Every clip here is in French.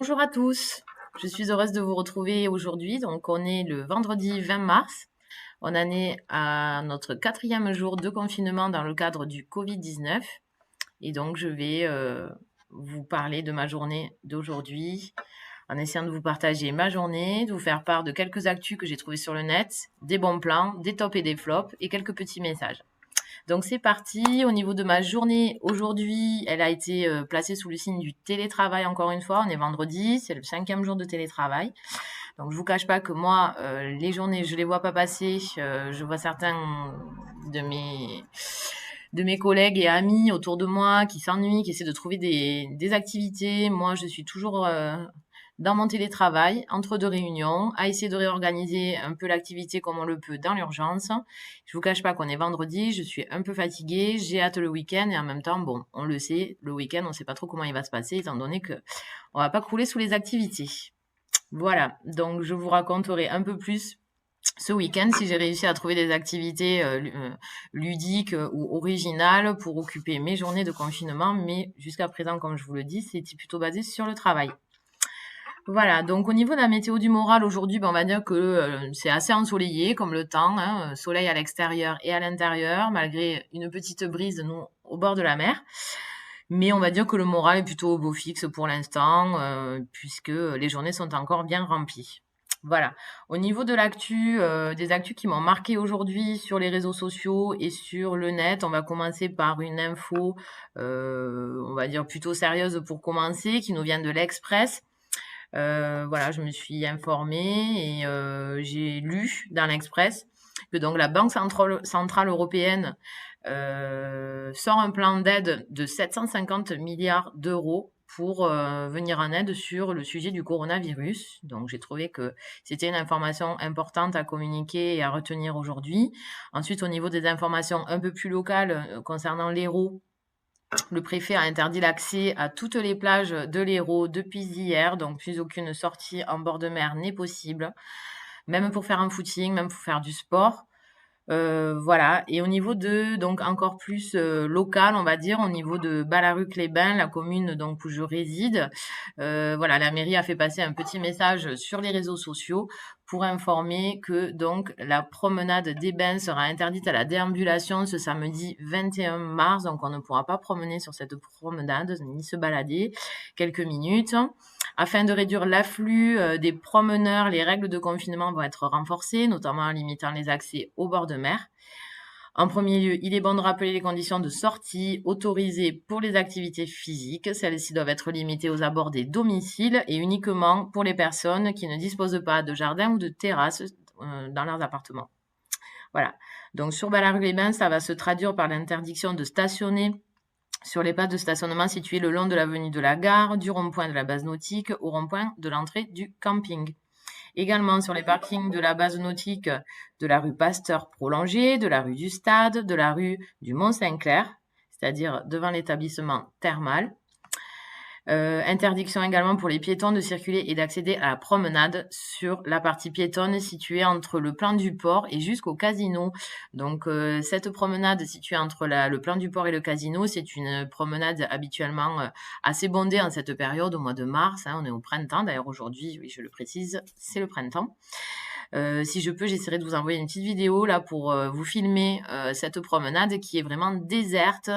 Bonjour à tous, je suis heureuse de vous retrouver aujourd'hui. Donc, on est le vendredi 20 mars. On en est à notre 4e jour de confinement dans le cadre du Covid-19. Et donc, je vais vous parler de ma journée d'aujourd'hui en essayant de vous partager ma journée, de vous faire part de quelques actus que j'ai trouvés sur le net, des bons plans, des tops et des flops et quelques petits messages. Donc c'est parti. Au niveau de ma journée, aujourd'hui, elle a été placée sous le signe du télétravail encore une fois. On est vendredi, c'est le 5e jour de télétravail. Donc je vous cache pas que moi, les journées, je les vois pas passer. Je vois certains de mes collègues et amis autour de moi qui s'ennuient, qui essaient de trouver des activités. Moi, je suis toujours dans mon télétravail, entre deux réunions, à essayer de réorganiser un peu l'activité comme on le peut dans l'urgence. Je vous cache pas qu'on est vendredi, je suis un peu fatiguée, j'ai hâte le week-end et en même temps, bon, on le sait, le week-end, on sait pas trop comment il va se passer étant donné que on va pas couler sous les activités. Voilà, donc je vous raconterai un peu plus ce week-end si j'ai réussi à trouver des activités ludiques ou originales pour occuper mes journées de confinement, mais jusqu'à présent, comme je vous le dis, c'était plutôt basé sur le travail. Voilà, donc au niveau de la météo du moral aujourd'hui, ben, on va dire que c'est assez ensoleillé comme le temps, hein, soleil à l'extérieur et à l'intérieur, malgré une petite brise, nous, au bord de la mer. Mais on va dire que le moral est plutôt au beau fixe pour l'instant, puisque les journées sont encore bien remplies. Voilà. Au niveau de l'actu, des actus qui m'ont marqué aujourd'hui sur les réseaux sociaux et sur le net, on va commencer par une info, on va dire plutôt sérieuse pour commencer, qui nous vient de l'Express. Voilà, je me suis informée et j'ai lu dans l'Express que donc la Banque centrale européenne sort un plan d'aide de 750 milliards d'euros pour venir en aide sur le sujet du coronavirus. Donc j'ai trouvé que c'était une information importante à communiquer et à retenir aujourd'hui. Ensuite, au niveau des informations un peu plus locales concernant l'Hérault, le préfet a interdit l'accès à toutes les plages de l'Hérault depuis hier, donc plus aucune sortie en bord de mer n'est possible, même pour faire un footing, même pour faire du sport. Voilà. Et au niveau de, donc encore plus local, on va dire, au niveau de Ballaruc-les-Bains, la commune donc où je réside, voilà, la mairie a fait passer un petit message sur les réseaux sociaux pour informer que donc la promenade des Bains sera interdite à la déambulation ce samedi 21 mars, donc on ne pourra pas promener sur cette promenade ni se balader quelques minutes. Afin de réduire l'afflux des promeneurs, les règles de confinement vont être renforcées, notamment en limitant les accès au bord de mer. En premier lieu, il est bon de rappeler les conditions de sortie autorisées pour les activités physiques. Celles-ci doivent être limitées aux abords des domiciles et uniquement pour les personnes qui ne disposent pas de jardin ou de terrasse dans leurs appartements. Voilà. Donc sur Ballaruc-les-Bains, ça va se traduire par l'interdiction de stationner sur les places de stationnement situées le long de l'avenue de la Gare, du rond-point de la base nautique au rond-point de l'entrée du camping. Également sur les parkings de la base nautique de la rue Pasteur prolongée, de la rue du Stade, de la rue du Mont-Saint-Clair, c'est-à-dire devant l'établissement thermal. Interdiction également pour les piétons de circuler et d'accéder à la promenade sur la partie piétonne située entre le plan du port et jusqu'au casino. Donc cette promenade située entre le plan du port et le casino, c'est une promenade habituellement assez bondée en cette période, au mois de mars. Hein, on est au printemps, d'ailleurs aujourd'hui, oui, je le précise, c'est le printemps. Si je peux, j'essaierai de vous envoyer une petite vidéo là pour vous filmer cette promenade qui est vraiment déserte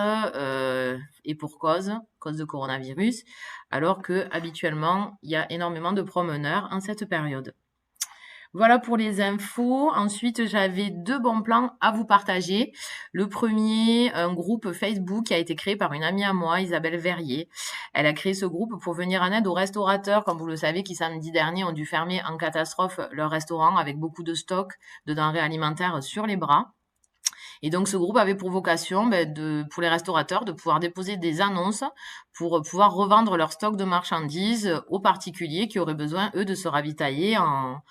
et pour cause de coronavirus, alors que habituellement il y a énormément de promeneurs en cette période. Voilà pour les infos. Ensuite, j'avais 2 bons plans à vous partager. Le premier, un groupe Facebook qui a été créé par une amie à moi, Isabelle Verrier. Elle a créé ce groupe pour venir en aide aux restaurateurs, comme vous le savez, qui samedi dernier ont dû fermer en catastrophe leur restaurant avec beaucoup de stocks de denrées alimentaires sur les bras. Et donc, ce groupe avait pour vocation, pour les restaurateurs, de pouvoir déposer des annonces pour pouvoir revendre leur stock de marchandises aux particuliers qui auraient besoin, eux, de se ravitailler en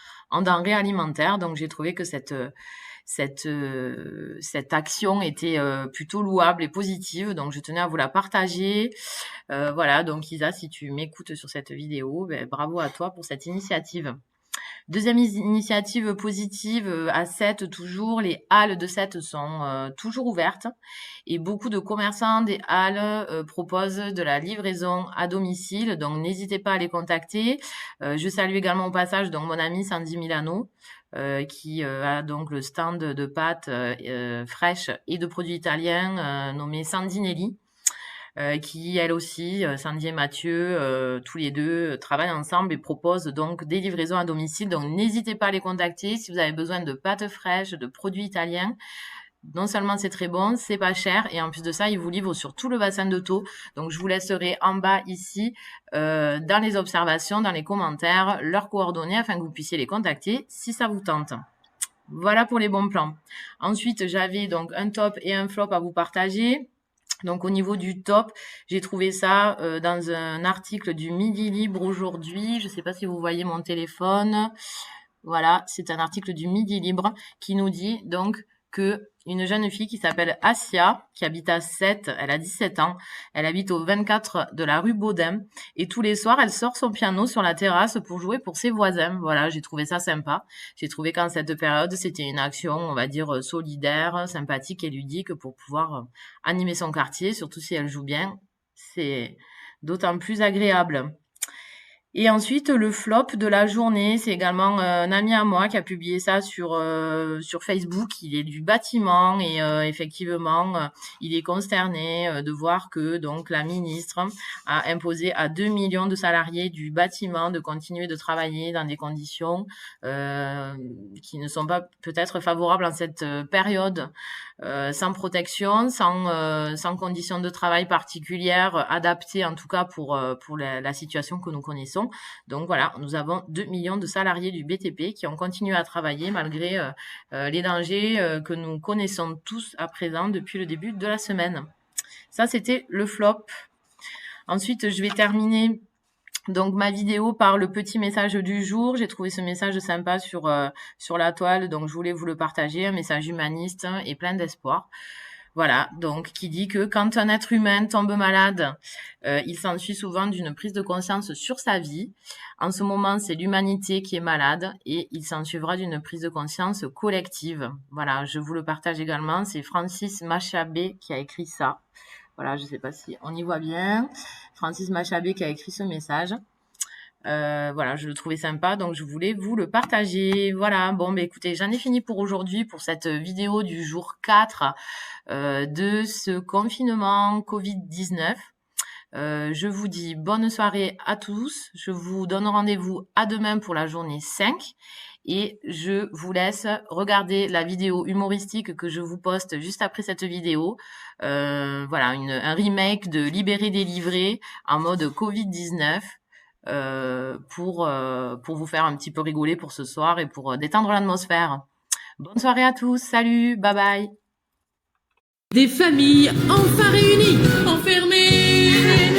denrées alimentaires. Donc, j'ai trouvé que cette action était plutôt louable et positive. Donc, je tenais à vous la partager. Voilà, donc Isa, si tu m'écoutes sur cette vidéo, bravo à toi pour cette initiative. Deuxième initiative positive, à Sète toujours, les halles de Sète sont toujours ouvertes et beaucoup de commerçants des halles proposent de la livraison à domicile, donc n'hésitez pas à les contacter. Je salue également au passage donc mon amie Sandy Milano, qui a donc le stand de pâtes fraîches et de produits italiens nommé Sandinelli. Qui elle aussi, Sandy et Mathieu, tous les deux travaillent ensemble et proposent donc des livraisons à domicile. Donc n'hésitez pas à les contacter si vous avez besoin de pâtes fraîches, de produits italiens. Non seulement c'est très bon, c'est pas cher et en plus de ça, ils vous livrent sur tout le bassin de Thau. Donc je vous laisserai en bas ici, dans les observations, dans les commentaires, leurs coordonnées afin que vous puissiez les contacter si ça vous tente. Voilà pour les bons plans. Ensuite, j'avais donc un top et un flop à vous partager. Donc au niveau du top, j'ai trouvé ça dans un article du Midi Libre aujourd'hui. Je ne sais pas si vous voyez mon téléphone. Voilà, c'est un article du Midi Libre qui nous dit donc que une jeune fille qui s'appelle Asia, qui habite à Sète, elle a 17 ans, elle habite au 24 de la rue Baudin, et tous les soirs, elle sort son piano sur la terrasse pour jouer pour ses voisins. Voilà, j'ai trouvé ça sympa. J'ai trouvé qu'en cette période, c'était une action, on va dire, solidaire, sympathique et ludique pour pouvoir animer son quartier, surtout si elle joue bien. C'est d'autant plus agréable. Et ensuite, le flop de la journée, c'est également un ami à moi qui a publié ça sur Facebook. Il est du bâtiment et effectivement, il est consterné de voir que donc la ministre a imposé à 2 millions de salariés du bâtiment de continuer de travailler dans des conditions qui ne sont pas peut-être favorables en cette période, sans protection, sans conditions de travail particulières adaptées en tout cas pour la situation que nous connaissons. Donc voilà, nous avons 2 millions de salariés du BTP qui ont continué à travailler malgré les dangers que nous connaissons tous à présent depuis le début de la semaine. Ça, c'était le flop. Ensuite, je vais terminer donc ma vidéo par le petit message du jour. J'ai trouvé ce message sympa sur la toile, donc je voulais vous le partager, un message humaniste et plein d'espoir. Voilà, donc qui dit que quand un être humain tombe malade, il s'ensuit souvent d'une prise de conscience sur sa vie. En ce moment, c'est l'humanité qui est malade et il s'ensuivra d'une prise de conscience collective. Voilà, je vous le partage également. C'est Francis Machabé qui a écrit ça. Voilà, je ne sais pas si on y voit bien. Francis Machabé qui a écrit ce message. Voilà, je le trouvais sympa, donc je voulais vous le partager. Voilà, bon, écoutez, j'en ai fini pour aujourd'hui, pour cette vidéo du jour 4 de ce confinement Covid-19. Je vous dis bonne soirée à tous. Je vous donne rendez-vous à demain pour la journée 5. Et je vous laisse regarder la vidéo humoristique que je vous poste juste après cette vidéo. Voilà, un remake de Libéré délivré en mode Covid-19. Pour vous faire un petit peu rigoler pour ce soir et pour détendre l'atmosphère. Bonne soirée à tous, salut, bye bye. Des familles enfin réunies, enfermées,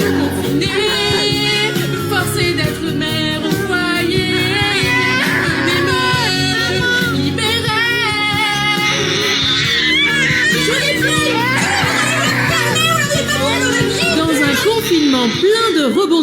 confinées, forcées d'être mères au foyer, même libérées. Dans un confinement plein de rebondissements.